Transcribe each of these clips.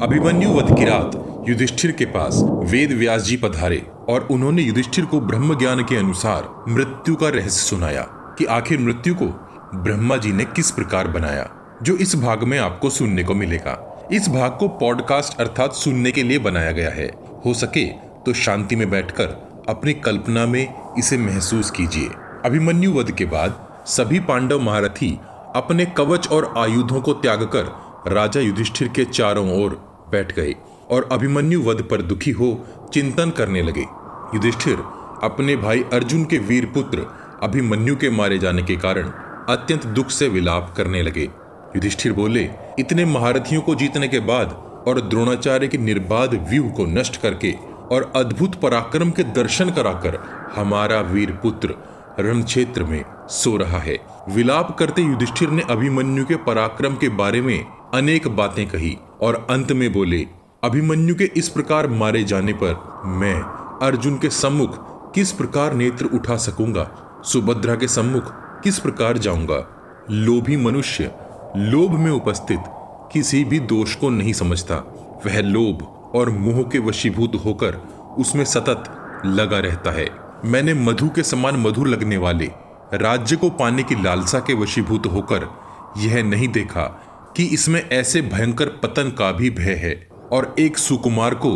अभिमन्यु वध की रात युधिष्ठिर के पास वेद व्यास जी पधारे और उन्होंने युधिष्ठिर को ब्रह्म ज्ञान के अनुसार मृत्यु का रहस्य सुनाया कि आखिर मृत्यु को ब्रह्मा जी ने किस प्रकार बनाया, जो इस भाग में आपको सुनने को मिलेगा। इस भाग को पॉडकास्ट अर्थात सुनने के लिए बनाया गया है। हो सके तो शांति में बैठकर अपनी कल्पना में इसे महसूस कीजिए। अभिमन्यु वध के बाद सभी पांडव महारथी अपने कवच और आयुधों को त्याग कर राजा युधिष्ठिर के चारों ओर बैठ गए और अभिमन्यु वध पर दुखी हो चिंतन करने लगे। युधिष्ठिर अपने भाई अर्जुन के वीर पुत्र अभिमन्यु के मारे जाने के कारण अत्यंत दुख से विलाप करने लगे। युधिष्ठिर बोले, इतने महारथियों को जीतने के बाद और द्रोणाचार्य के निर्बाध व्यूह को नष्ट करके और अद्भुत पराक्रम के दर्शन कराकर हमारा वीर पुत्र रण क्षेत्र में सो रहा है। विलाप करते युधिष्ठिर ने अभिमन्यु के पराक्रम के बारे में अनेक बातें कही और अंत में बोले, अभिमन्यु के इस प्रकार मारे जाने पर मैं अर्जुन के सम्मुख किस प्रकार नेत्र उठा सकूंगा, सुभद्रा के सम्मुख किस प्रकार जाऊंगा। लोभी मनुष्य लोभ में उपस्थित किसी भी दोष को नहीं समझता। वह लोभ और मोह के वशीभूत होकर उसमें सतत लगा रहता है। मैंने मधु के समान मधुर लगने वाले राज्य को पाने की लालसा के वशीभूत होकर यह नहीं देखा कि इसमें ऐसे भयंकर पतन का भी भय है, और एक सुकुमार को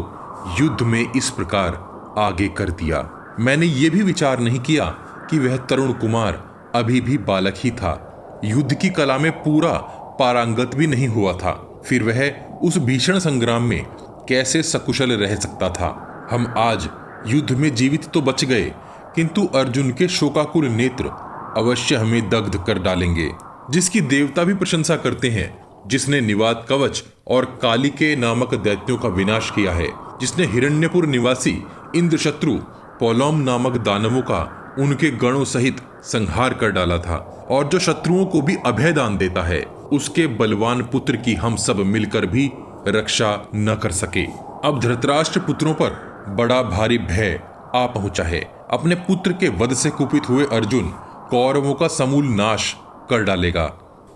युद्ध में इस प्रकार आगे कर दिया। मैंने ये भी विचार नहीं किया कि वह तरुण कुमार अभी भी बालक ही था, युद्ध की कला में पूरा पारंगत भी नहीं हुआ था। फिर वह उस भीषण संग्राम में कैसे सकुशल रह सकता था। हम आज युद्ध में जीवित तो बच गए, किंतु अर्जुन के शोकाकुल नेत्र अवश्य हमें दग्ध कर डालेंगे, जिसकी देवता भी प्रशंसा करते हैं, जिसने निवात कवच और कालिके नामक दैत्यों का विनाश किया है, जिसने हिरण्यपुर निवासी इंद्रशत्रु पौलोम नामक दानवों का उनके गणों सहित संहार कर डाला था, और जो शत्रुओं को भी अभय दान देता है, उसके बलवान पुत्र की हम सब मिलकर भी रक्षा न कर सके। अब धृतराष्ट्र पुत्रों पर बड़ा भारी भय आ पहुंचा है। अपने पुत्र के वध से कुपित हुए अर्जुन कौरवों का समूल नाश कर डालेगा।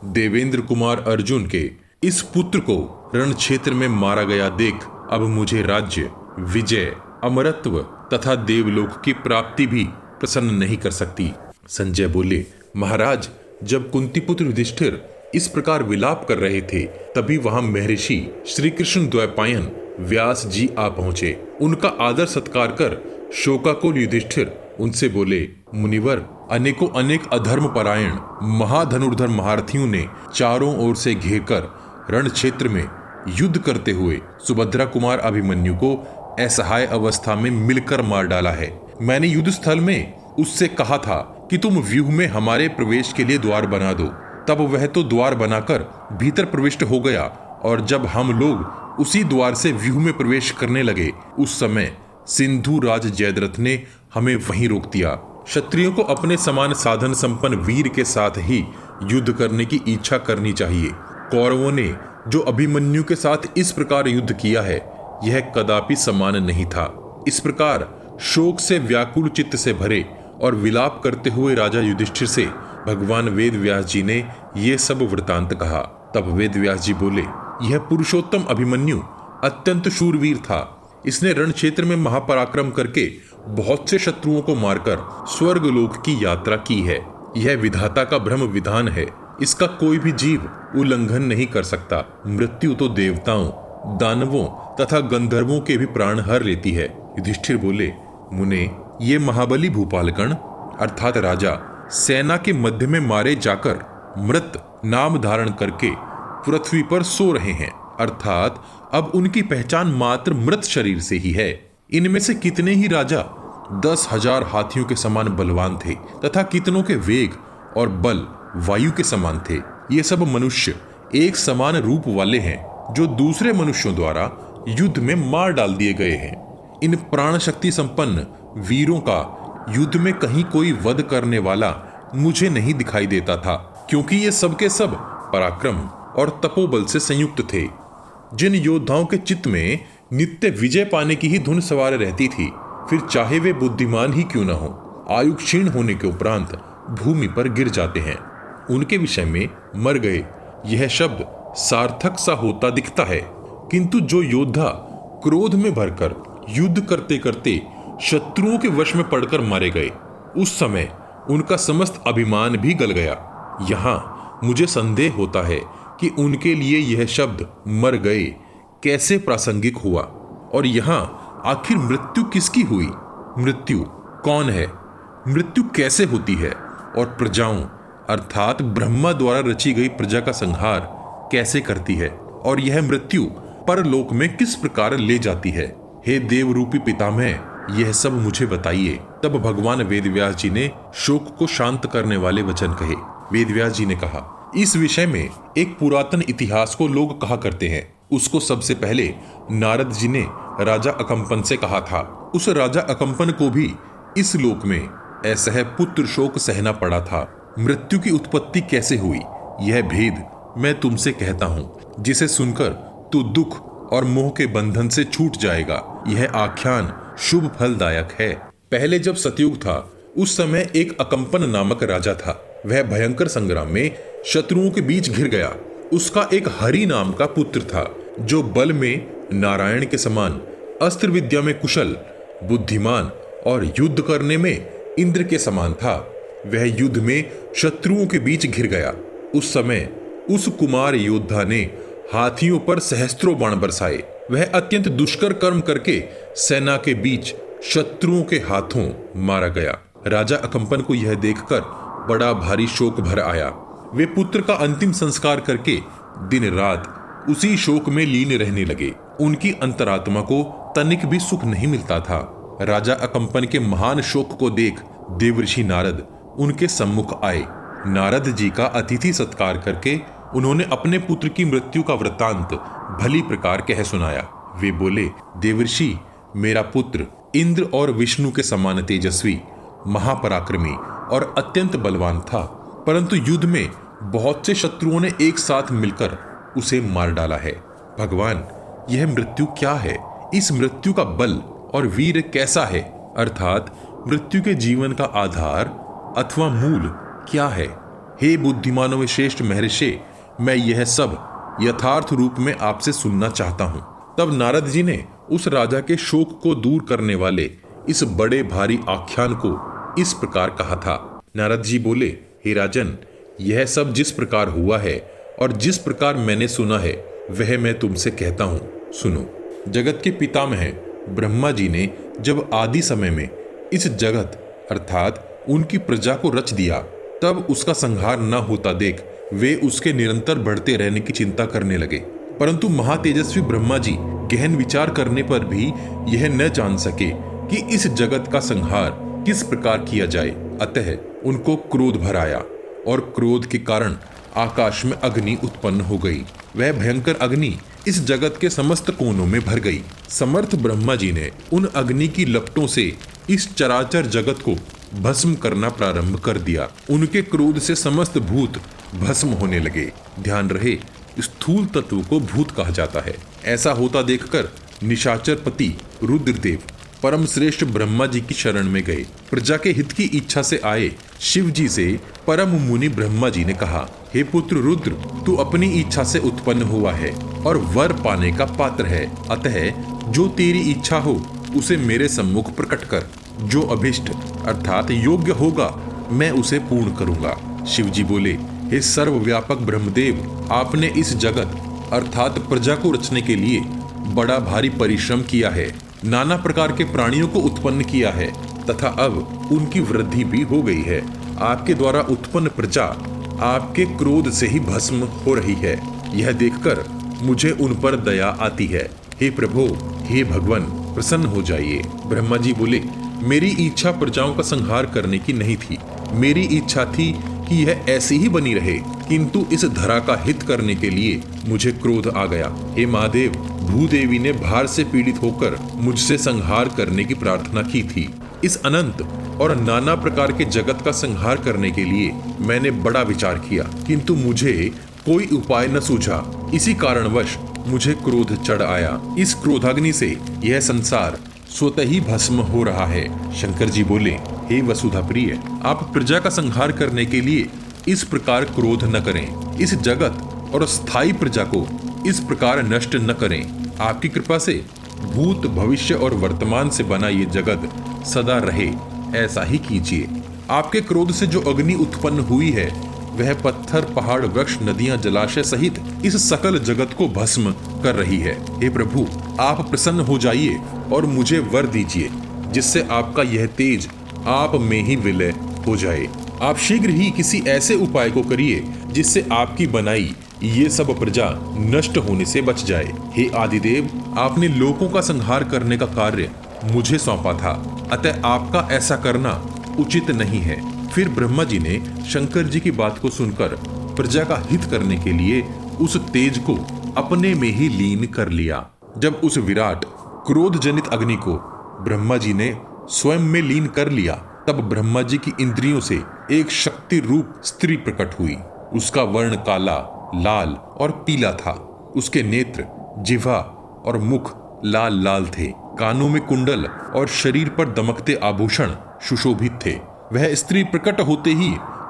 देवेंद्र कुमार अर्जुन के इस पुत्र को रण क्षेत्र में मारा गया देख अब मुझे राज्य, विजय, अमरत्व तथा देवलोक की प्राप्ति भी प्रसन्न नहीं कर सकती। संजय बोले, महाराज, जब कुंती पुत्र युधिष्ठिर इस प्रकार विलाप कर रहे थे, तभी वहां महर्षि श्री कृष्ण द्वैपायन व्यास जी आ पहुंचे। उनका आदर सत्कार कर शोकाकुल युधिष्ठिर उनसे बोले, मुनिवर, अनेकों अनेक अधर्म परायण महाधनुर्धर महारथियों ने चारों ओर से घेरकर रण क्षेत्र में युद्ध करते हुए सुभद्रा कुमार अभिमन्यु को असहाय अवस्था में मिलकर मार डाला है। मैंने युद्ध स्थल में उससे कहा था कि तुम व्यूह में हमारे प्रवेश के लिए द्वार बना दो। तब वह तो द्वार बनाकर भीतर प्रविष्ट हो गया, और जब हम लोग उसी द्वार से व्यूह में प्रवेश करने लगे, उस समय सिंधु राज जयद्रथ ने हमें वहीं रोक दिया। क्षत्रियों को अपने समान साधन संपन्न वीर के साथ ही युद्ध करने की इच्छा करनी चाहिए। कौरवों ने जो अभिमन्यु के साथ इस प्रकार युद्ध किया है, यह कदापि समान नहीं था। इस प्रकार शोक से व्याकुल चित्त से भरे और विलाप करते हुए राजा युधिष्ठिर से भगवान वेद व्यास जी ने ये सब वृतांत कहा। तब वेद व्यास जी बोले, यह पुरुषोत्तम अभिमन्यु अत्यंत शूरवीर था। इसने रण क्षेत्र में महापराक्रम करके बहुत से शत्रुओं को मारकर स्वर्गलोक की यात्रा की है। यह विधाता का ब्रह्म विधान है, इसका कोई भी जीव उल्लंघन नहीं कर सकता। मृत्यु तो देवताओं, दानवों तथा गंधर्वों के भी प्राण हर लेती है। युधिष्ठिर बोले, मुने, ये महाबली भूपालगण अर्थात राजा सेना के मध्य में मारे जाकर मृत नाम धारण करके पृथ्वी पर सो रहे हैं, अर्थात अब उनकी पहचान मात्र मृत शरीर से ही है। इनमें से कितने ही राजा 10,000 हाथियों के समान बलवान थे तथा कितनों के वेग और बल वायु के समान थे। ये सब मनुष्य एक समान रूप वाले हैं, जो दूसरे मनुष्यों द्वारा युद्ध में मार डाल दिए गए हैं। इन प्राण शक्ति संपन्न वीरों का युद्ध में कहीं कोई वध करने वाला मुझे नहीं दिखाई देता था, क्योंकि ये सब के सब पराक्रम और तपोबल से संयुक्त थे। जिन योद्धाओं के चित्त में नित्य विजय पाने की ही धुन सवार रहती थी, फिर चाहे वे बुद्धिमान ही क्यों न हो, आयु क्षीण होने के उपरांत भूमि पर गिर जाते हैं। उनके विषय में मर गए यह शब्द सार्थक सा होता दिखता है। किंतु जो योद्धा क्रोध में भरकर युद्ध करते करते शत्रुओं के वश में पड़कर मारे गए, उस समय उनका समस्त अभिमान भी गल गया। यहाँ मुझे संदेह होता है कि उनके लिए यह शब्द मर गए कैसे प्रासंगिक हुआ, और यहाँ आखिर मृत्यु किसकी हुई? मृत्यु कौन है? मृत्यु कैसे होती है? और प्रजाओं अर्थात ब्रह्मा द्वारा रची गई प्रजा का संहार कैसे करती है? और यह मृत्यु परलोक में किस प्रकार ले जाती है? हे देव रूपी पितामह, यह सब मुझे बताइए। तब भगवान वेदव्यास जी ने शोक को शांत करने वाले वचन कहे। वेदव्यास जी ने कहा, इस विषय में एक पुरातन इतिहास को लोग कहा करते हैं। उसको सबसे पहले नारद जी ने राजा अकंपन से कहा था। उस राजा अकंपन को भी इस लोक में असह पुत्र शोक सहना पड़ा था। मृत्यु की उत्पत्ति कैसे हुई, यह भेद मैं तुमसे कहता हूँ, जिसे सुनकर तू दुख और मोह के बंधन से छूट जाएगा। यह आख्यान शुभ फलदायक है। पहले जब सतयुग था, उस समय एक अकंपन नामक राजा था। वह भयंकर संग्राम में शत्रुओं के बीच घिर गया। उसका एक हरि नाम का पुत्र था, जो बल में नारायण के समान, अस्त्र विद्या में कुशल, बुद्धिमान और युद्ध करने में इंद्र के समान था। वह युद्ध में शत्रुओं के बीच घिर गया। उस समय उस कुमार योद्धा ने हाथियों पर सहस्त्रों बाण बरसाए। वह अत्यंत दुष्कर कर्म करके सेना के बीच शत्रुओं के हाथों मारा गया। राजा अकंपन को यह देखकर बड़ा भारी शोक भर आया। वे पुत्र का अंतिम संस्कार करके दिन रात उसी शोक में लीन रहने लगे। उनकी अंतरात्मा को तनिक भी सुख नहीं मिलता था। राजा अकंपन के महान शोक को देख देवर्षि नारद उनके सम्मुख आए। नारद जी का अतिथि सत्कार करके उन्होंने अपने पुत्र की मृत्यु का वृत्तांत भली प्रकार कह सुनाया। वे बोले, देवर्षि, मेरा पुत्र इंद्र और विष्णु के समान तेजस्वी, महापराक्रमी और अत्यंत बलवान था, परंतु युद्ध में बहुत से शत्रुओं ने एक साथ मिलकर उसे मार डाला है। भगवान, यह मृत्यु क्या है? इस मृत्यु का बल और वीर कैसा है? अर्थात मृत्यु के जीवन का आधार अथवा मूल क्या है? हे बुद्धिमानों में श्रेष्ठ महर्षि, मैं यह सब यथार्थ रूप में आपसे सुनना चाहता हूँ। तब नारद जी ने उस राजा के शोक को दूर करने वाले इस बड़े भारी आख्यान को इस प्रकार कहा था। नारद जी बोले, हे राजन, यह सब जिस प्रकार हुआ है और जिस प्रकार मैंने सुना है, वह मैं तुमसे कहता हूँ, सुनो। जगत के पितामह ब्रह्मा जी ने जब आदि समय में इस जगत अर्थात उनकी प्रजा को रच दिया, तब उसका संहार न होता देख वे उसके निरंतर बढ़ते रहने की चिंता करने लगे। परंतु महातेजस्वी ब्रह्मा जी गहन विचार करने पर भी यह न जान सके कि इस जगत का संहार किस प्रकार किया जाए। अतः उनको क्रोध भर आया और क्रोध के कारण आकाश में अग्नि उत्पन्न हो गई। वह भयंकर अग्नि इस जगत के समस्त कोनों में भर गई। समर्थ ब्रह्मा जी ने उन अग्नि की लपटों से इस चराचर जगत को भस्म करना प्रारंभ कर दिया। उनके क्रोध से समस्त भूत भस्म होने लगे। ध्यान रहे, स्थूल तत्व को भूत कहा जाता है। ऐसा होता देखकर निशाचर पति रुद्रदेव परम श्रेष्ठ ब्रह्मा जी की शरण में गए। प्रजा के हित की इच्छा से आए शिव जी से परम मुनि ब्रह्मा जी ने कहा, हे पुत्र रुद्र, तू अपनी इच्छा से उत्पन्न हुआ है और वर पाने का पात्र है। अतः जो तेरी इच्छा हो उसे मेरे सम्मुख प्रकट कर। जो अभिष्ट अर्थात योग्य होगा मैं उसे पूर्ण करूंगा। शिव जी बोले, हे सर्वव्यापक ब्रह्मदेव, आपने इस जगत अर्थात प्रजा को रचने के लिए बड़ा भारी परिश्रम किया है, नाना प्रकार के प्राणियों को उत्पन्न किया है तथा अब उनकी वृद्धि भी हो गई है। आपके द्वारा उत्पन्न प्रजा आपके क्रोध से ही भस्म हो रही है। यह देखकर मुझे उन पर दया आती है। हे प्रभु, हे भगवान, प्रसन्न हो जाइए। ब्रह्मा जी बोले, मेरी इच्छा प्रजाओं का संहार करने की नहीं थी। मेरी इच्छा थी कि यह ऐसी ही बनी रहे, किंतु इस धरा का हित करने के लिए मुझे क्रोध आ गया। हे महादेव, भूदेवी ने भार से पीड़ित होकर मुझसे संहार करने की प्रार्थना की थी। इस अनंत और नाना प्रकार के जगत का संहार करने के लिए मैंने बड़ा विचार किया, किंतु मुझे कोई उपाय न सूझा। इसी कारणवश मुझे क्रोध चढ़ आया। इस क्रोधाग्नि से यह संसार स्वतः ही भस्म हो रहा है। शंकर जी बोले, हे वसुधा प्रिय, आप प्रजा का संहार करने के लिए इस प्रकार क्रोध न करें। इस जगत और स्थायी प्रजा को इस प्रकार नष्ट न करें। आपकी कृपा से भूत, भविष्य और वर्तमान से बना ये जगत सदा रहे, ऐसा ही कीजिए। आपके क्रोध से जो अग्नि उत्पन्न हुई है वह पत्थर, पहाड़, वृक्ष, नदियां, जलाशय सहित इस सकल जगत को भस्म कर रही है। हे प्रभु, आप प्रसन्न हो जाइए और मुझे वर दीजिए जिससे आपका यह तेज आप में ही विलय हो जाए। आप शीघ्र ही किसी ऐसे उपाय को करिए जिससे आपकी बनाई ये सब प्रजा नष्ट होने से बच जाए। हे आदिदेव, आपने लोगों का संहार करने का कार्य मुझे सौंपा था, अतः आपका ऐसा करना उचित नहीं है। फिर ब्रह्मा जी ने शंकर जी की बात को सुनकर प्रजा का हित करने के लिए उस तेज को अपने में ही लीन कर लिया। जब उस विराट क्रोध जनित अग्नि को ब्रह्मा जी ने स्वयं में लीन कर लिया, तब ब्रह्मा जी की इंद्रियों से एक शक्ति रूप स्त्री प्रकट हुई। उसका वर्ण काला, लाल और पीला था। उसके नेत्र, जिह्वा और मुख लाल लाल थे। कानों में कुंडल और शरीर पर दमकते आभूषण सुशोभित थे। वह स्त्री प्रकट होते ही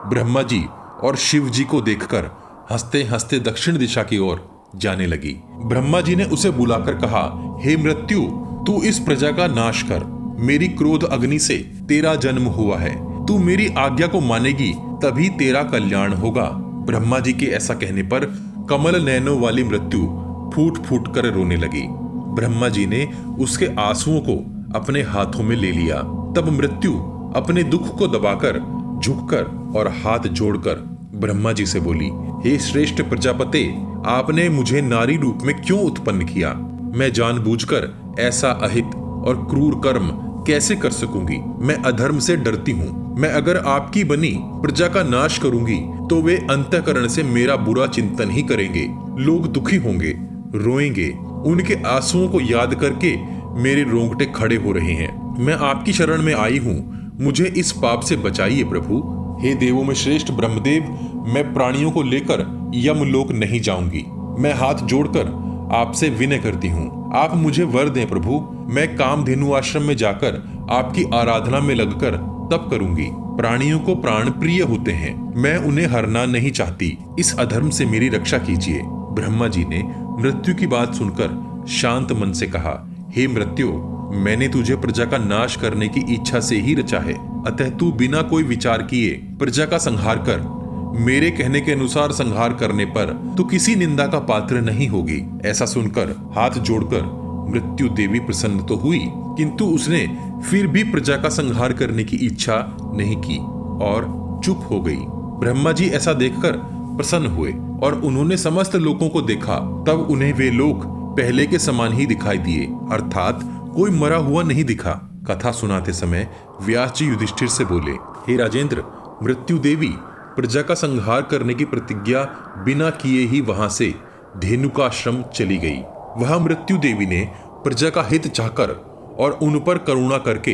ब्रह्मा जी और शिव जी को देखकर हंसते हंसते दक्षिण दिशा की ओर जाने लगी। ब्रह्मा जी ने उसे बुलाकर कहा, हे मृत्यु, तू इस प्रजा का नाश कर। मेरी क्रोध अग्नि से तेरा जन्म हुआ है। तू मेरी आज्ञा को मानेगी तभी तेरा कल्याण होगा। ब्रह्मा जी के ऐसा कहने पर कमल नयनों वाली मृत्यु फूट फूट कर रोने लगी। ब्रह्मा जी ने उसके आंसुओं को अपने हाथों में ले लिया। तब मृत्यु अपने दुख को दबाकर, झुककर और हाथ जोड़कर ब्रह्मा जी से बोली, हे श्रेष्ठ प्रजापते, आपने मुझे नारी रूप में क्यों उत्पन्न किया? मैं जानबूझकर ऐसा अहित और क्रूर कर्म कैसे कर सकूंगी? मैं अधर्म से डरती हूँ। मैं अगर आपकी बनी प्रजा का नाश करूंगी तो वे अंतःकरण से मेरा बुरा चिंतन ही करेंगे। लोग दुखी होंगे, रोएंगे। उनके आंसुओं को याद करके मेरे रोंगटे खड़े हो रहे हैं। मैं आपकी शरण में आई हूँ, मुझे इस पाप से बचाइए प्रभु। हे देवों में श्रेष्ठ ब्रह्मदेव, मैं प्राणियों को लेकर यमलोक नहीं जाऊंगी। मैं हाथ जोड़कर आपसे विनय करती हूँ, आप मुझे वर दें प्रभु। मैं कामधेनु आश्रम में जाकर आपकी आराधना में लगकर तप करूंगी। प्राणियों को प्राण प्रिय होते हैं, मैं उन्हें हरना नहीं चाहती। इस अधर्म से मेरी रक्षा कीजिए। ब्रह्मा जी ने मृत्यु की बात सुनकर शांत मन से कहा, हे मृत्यु, मैंने तुझे प्रजा का नाश करने की इच्छा से ही रचा है, अतः तू बिना कोई विचार किए प्रजा का संहार कर। मेरे कहने के अनुसार संहार करने पर तू किसी निंदा का पात्र नहीं होगी। ऐसा सुनकर हाथ जोड़कर मृत्यु देवी प्रसन्न तो हुई, किंतु उसने फिर भी प्रजा का संहार करने की इच्छा नहीं की और चुप हो गई। ब्रह्मा जी ऐसा देखकर प्रसन्न हुए और उन्होंने समस्त लोगों को देखा। तब उन्हें वे लोग पहले के समान ही दिखाई दिए, अर्थात कोई मरा हुआ नहीं दिखा। कथा सुनाते समय व्यास जी युधिष्ठिर से बोले, हे राजेंद्र, मृत्यु देवी प्रजा का संहार करने की प्रतिज्ञा बिना किए ही वहां से धेनुकाश्रम चली गई। वहां मृत्यु देवी ने प्रजा का हित चाहकर और उन पर करुणा करके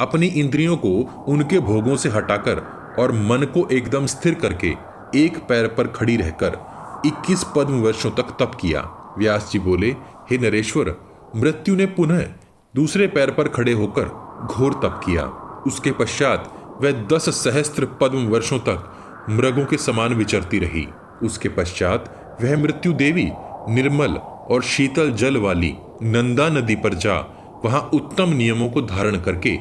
अपनी इंद्रियों को उनके भोगों से हटाकर और मन को एकदम स्थिर करके एक पैर पर खड़ी रहकर 21 पद्म वर्षों तक तप किया। व्यास जी बोले, हे नरेश्वर, मृत्यु ने पुनः दूसरे पैर पर खड़े होकर घोर तप किया। उसके पश्चात वह 10 सहस्त्र पद्म वर्षों तक मृगों के समान विचरती रही। उसके पश्चात वह मृत्यु देवी निर्मल और शीतल जल वाली नंदा नदी पर जा वहां उत्तम नियमों को धारण करके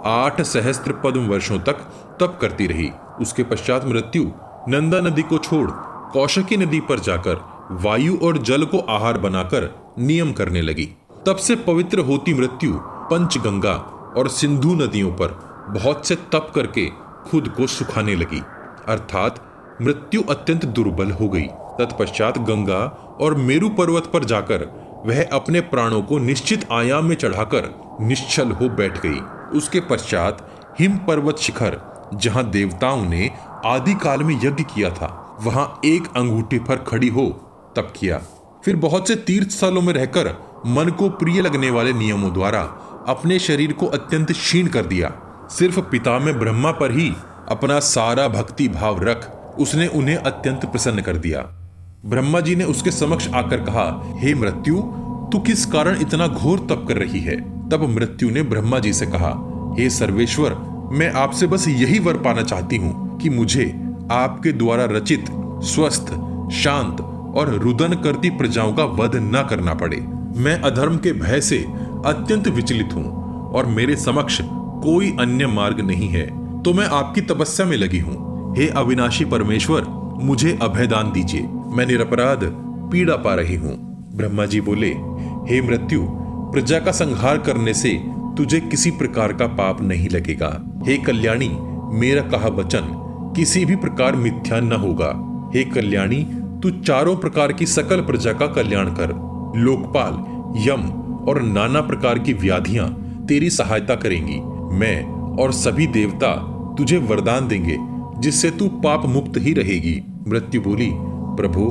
8 सहस्त्र पद्म वर्षों तक तप करती रही। उसके पश्चात मृत्यु नंदा नदी को छोड़ कौशिकी नदी पर जाकर वायु और जल को आहार बनाकर नियम करने लगी। तब से पवित्र होती मृत्यु पंचगंगा और सिंधु नदियों पर बहुत से तप करके खुद को सुखाने लगी, अर्थात मृत्यु अत्यंत दुर्बल हो गई। तत्पश्चात गंगा और मेरु पर्वत पर जाकर वह अपने प्राणों को निश्चित आयाम में चढ़ाकर निश्चल हो बैठ गई। उसके पश्चात हिम पर्वत शिखर, जहां देवताओं ने आदि काल में यज्ञ किया था, वहां एक अंगूठे पर खड़ी हो तप किया। फिर बहुत से तीर्थ स्थलों में रहकर मन को प्रिय लगने वाले नियमों द्वारा अपने शरीर को अत्यंत क्षीण कर दिया। सिर्फ पितामह ब्रह्मा पर ही अपना सारा भक्ति भाव रख उसने उन्हें अत्यंत प्रसन्न कर दिया। ब्रह्मा जी ने उसके समक्ष आकर कहा, हे मृत्यु, तू किस कारण इतना घोर तप कर रही है? तब मृत्यु ने ब्रह्मा जी से कहा, हे सर्वेश्वर, मैं आपसे बस यही वर पाना चाहती हूँ कि मुझे आपके द्वारा रचित स्वस्थ, शांत और रुदन करती प्रजाओं का वध न करना पड़े। मैं अधर्म के भय से अत्यंत विचलित हूँ और मेरे समक्ष कोई अन्य मार्ग नहीं है, तो मैं आपकी तपस्या में लगी हूँ। हे अविनाशी परमेश्वर, मुझे अभयदान दीजिए, मैं निरपराध पीड़ा पा रही हूँ। ब्रह्मा जी बोले, हे मृत्यु, प्रजा का संहार करने से तुझे किसी प्रकार का पाप नहीं लगेगा। हे कल्याणी, मेरा कहा वचन किसी भी प्रकार मिथ्या न होगा। हे कल्याणी, तू चारों प्रकार की सकल प्रजा का कल्याण कर। लोकपाल, यम और नाना प्रकार की व्याधियां तेरी सहायता करेंगी। मैं और सभी देवता तुझे वरदान देंगे जिससे तू पाप मुक्त ही रहेगी। मृत्यु बोली, प्रभु,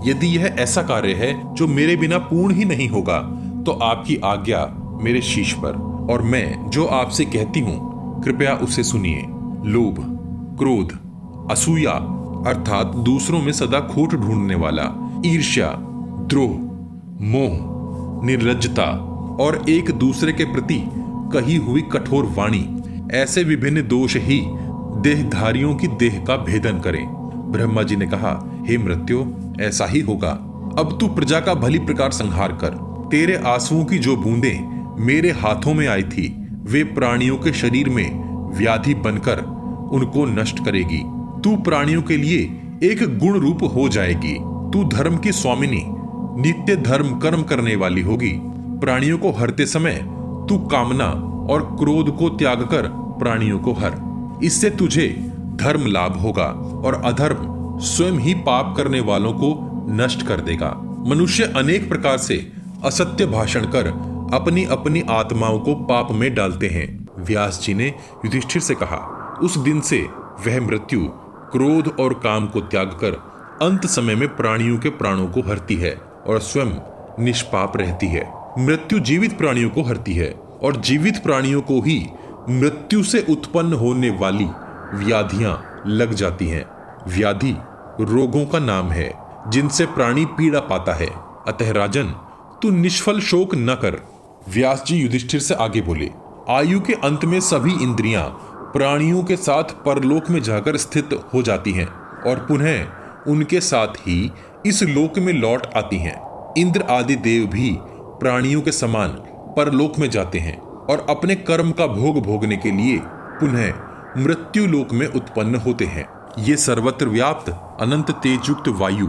यदि यह ऐसा कार्य है जो मेरे बिना पूर्ण ही नहीं होगा, तो आपकी आज्ञा मेरे शीश पर, और मैं जो आपसे कहती हूँ कृपया उसे सुनिए। लोभ, क्रोध, असूया अर्थात दूसरों में सदा खोट ढूंढने वाला, ईर्ष्या, द्रोह, मोह, निर्लज्जता और एक दूसरे के प्रति कही हुई कठोर वाणी, ऐसे विभिन्न दोष ही देहधारियों की देह का भेदन करें। ब्रह्मा जी ने कहा, हे मृत्यु, ऐसा ही होगा। अब तू प्रजा का भली प्रकार संहार कर। तेरे आंसुओं की जो बूंदें मेरे हाथों में आई थी, वे प्राणियों के शरीर में व्याधि बनकर उनको नष्ट करेगी। तू प्राणियों के लिए एक गुण रूप हो जाएगी। तू धर्म की स्वामिनी, नित्य धर्म कर्म करने वाली होगी। प्राणियों को हरते समय तू कामना और क्रोध को त्याग कर प्राणियों को हर। इससे तुझे धर्म लाभ होगा और अधर्म स्वयं ही पाप करने वालों को नष्ट कर देगा। मनुष्य अनेक प्रकार से असत्य भाषण कर अपनी अपनी आत्माओं को पाप में डालते हैं। व्यास जी ने युधिष्ठिर से कहा, उस दिन से वह मृत्यु क्रोध और काम को त्याग कर अंत समय में प्राणियों के प्राणों को हरती है और स्वयं निष्पाप रहती है। मृत्यु जीवित प्राणियों को हरती है और जीवित प्राणियों को ही मृत्यु से उत्पन्न होने वाली व्याधियां लग जाती हैं। व्याधि रोगों का नाम है जिनसे प्राणी पीड़ा पाता है। अतः राजन, तू निष्फल शोक न कर। व्यास जी युधिष्ठिर से आगे बोले, आयु के अंत में सभी इंद्रियां प्राणियों के साथ परलोक में जाकर स्थित हो जाती हैं और पुनः उनके साथ ही इस लोक में लौट आती हैं। इंद्र आदि देव भी प्राणियों के समान परलोक में जाते हैं और अपने कर्म का भोग भोगने के लिए पुनः मृत्यु लोक में उत्पन्न होते हैं। ये सर्वत्र व्याप्त अनंत तेजयुक्त वायु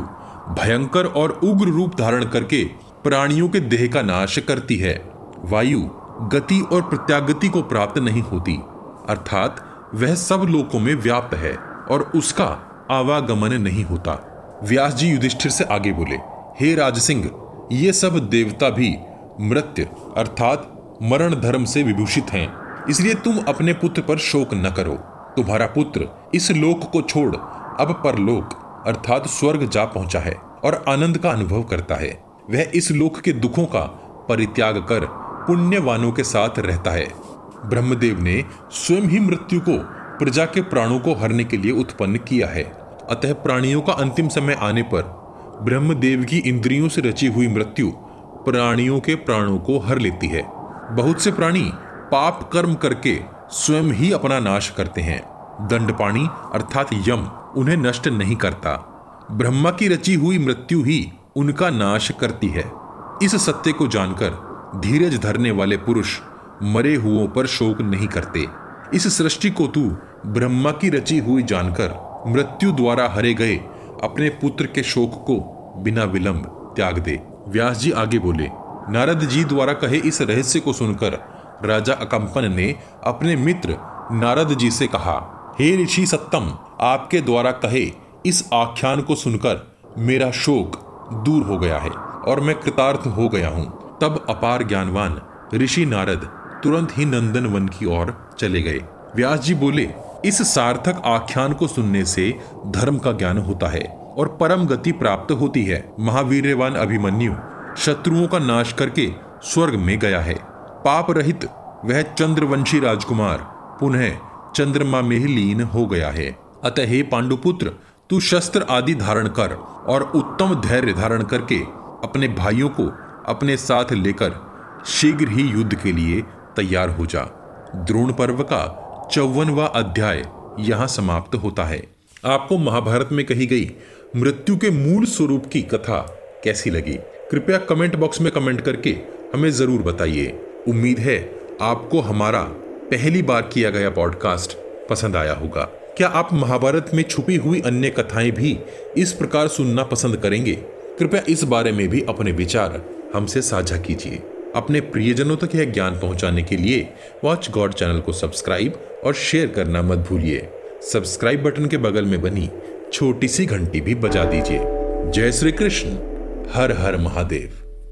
भयंकर और उग्र रूप धारण करके प्राणियों के देह का नाश करती है। वायु गति और प्रत्यागति को प्राप्त नहीं होती, अर्थात वह सब लोकों में व्याप्त है और उसका आवागमन नहीं होता। व्यास जी युधिष्ठिर से आगे बोले, हे राजसिंह, ये सब देवता भी मृत्यु अर्थात मरण धर्म से विभूषित हैं, इसलिए तुम अपने पुत्र पर शोक न करो। तुम्हारा पुत्र इस लोक को छोड़ अब परलोक अर्थात स्वर्ग जा पहुंचा है और आनंद का अनुभव करता है। वह इस लोक के दुखों का परित्याग कर पुण्यवानों के साथ रहता है। ब्रह्मदेव ने स्वयं ही मृत्यु को प्रजा के प्राणों को हरने के लिए उत्पन्न किया है। अतः प्राणियों का अंतिम समय आने पर ब्रह्मदेव की इंद्रियों से रची हुई मृत्यु प्राणियों के प्राणों को हर लेती है। बहुत से प्राणी पाप कर्म करके स्वयं ही अपना नाश करते हैं। दंडपाणी अर्थात यम उन्हें नष्ट नहीं करता। ब्रह्मा की रची हुई मृत्यु ही उनका नाश करती है। इस सत्य को जानकर धीरज धरने वाले पुरुष मरे हुओं पर शोक नहीं करते। इस सृष्टि को तू ब्रह्मा की रची हुई जानकर मृत्यु द्वारा हरे गए अपने पुत्र के शोक को बिना विलंब त्याग दे। व्यास जी आगे बोले, नारद जी द्वारा कहे इस रहस्य को सुनकर राजा अकंपन ने अपने मित्र नारद जी से कहा, हे ऋषि सत्तम, आपके द्वारा कहे इस आख्यान को सुनकर मेरा शोक दूर हो गया है और मैं कृतार्थ हो गया हूँ। तब अपार ज्ञानवान ऋषि नारद तुरंत ही नंदन वन की ओर चले गए। व्यास जी बोले, इस सार्थक आख्यान को सुनने से धर्म का ज्ञान होता है और परम गति प्राप्त होती है। महावीर्यवान अभिमन्यु शत्रुओं का नाश करके स्वर्ग में गया है। पाप रहित वह चंद्रवंशी राजकुमार पुनः चंद्रमा में ही लीन हो गया है। अतः हे पांडुपुत्र, तू शस्त्र आदि धारण कर और उत्तम धैर्य धारण करके अपने भाइयों को अपने साथ लेकर शीघ्र ही युद्ध के लिए तैयार हो जा। द्रोण पर्व का 54वां अध्याय यहाँ समाप्त होता है। आपको महाभारत में कही गई मृत्यु के मूल स्वरूप की कथा कैसी लगी? कृपया कमेंट बॉक्स में कमेंट करके हमें जरूर बताइए। उम्मीद है आपको हमारा पहली बार किया गया पॉडकास्ट पसंद आया होगा। क्या आप महाभारत में छुपी हुई अन्य कथाएं भी इस प्रकार सुनना पसंद करेंगे? कृपया इस बारे में भी अपने विचार हमसे साझा कीजिए। अपने प्रियजनों तक यह ज्ञान पहुंचाने के लिए वॉच गॉड चैनल को सब्सक्राइब और शेयर करना मत भूलिए। सब्सक्राइब बटन के बगल में बनी छोटी सी घंटी भी बजा दीजिए। जय श्री कृष्ण। हर हर महादेव।